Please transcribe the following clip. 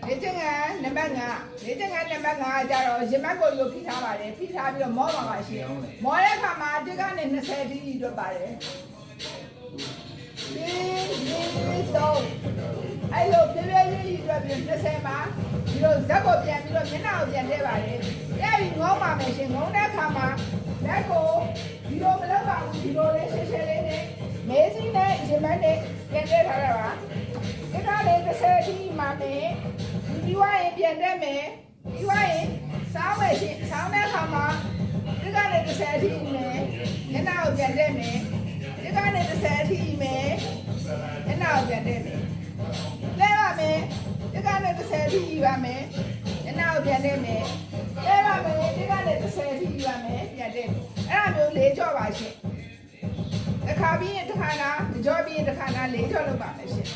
လေ့ကျင့်ခန်းနံပါတ်5လေ့ကျင့်ခန်းနံပါတ်5ကျတော့ရင်မက်ကိုလိုဖိထားပါတယ်ဖိထားပြီးတော့မောပါပါရှင်မောတဲ့အခါမှာ1ကနေ20တိတိတွက်ပါတယ်ဒီတော့အဲ့လိုပြည့်ပြည့်လေးတွက်ပြီး20မှာဒီလိုဇက်ကိုပြန်ပြီးတော့မျက်နှာကိုပြန်ထည့်ပါတယ်အဲ့ဒီငုံပါမယ်ရှင်ငုံတဲ့အခါမှာလက်ကိုဒီလိုမလုပ်ပါဘူးဒီလိုလေးရှင်းရှင်းလေးနဲ့မေးစီးနဲ့ရင်မက်နဲ့ပြန်ထည့်ထားရပါဒီကလေး30တိမှာမယ်ဒီဝိုင်းပြန်တက်မယ်ဒီဝိုင်းစောင်းမယ်ရှင်စောင်းတဲ့အခါမှာဒီကနေ့30အထိမယ်ညနာကိုပြန်တက်မယ်ဒီကနေ့30အထိမယ်ညနာကိုပြန်တက်မယ်လဲပါမယ်ဒီကနေ့30အထိပါမယ်ညနာကိုပြန်တက်မယ်လဲပါမယ်ဒီကနေ့30အထိပါမယ်ပြန်တက်မယ်အဲ့ဒါမျိုးလေးကြော့ပါရှင်တစ်ခါပြီးရင်တစ်ခါလားကြော့ပြီးရင်တစ်ခါလားလေးကြော့လုပ်ပါမယ်ရှင်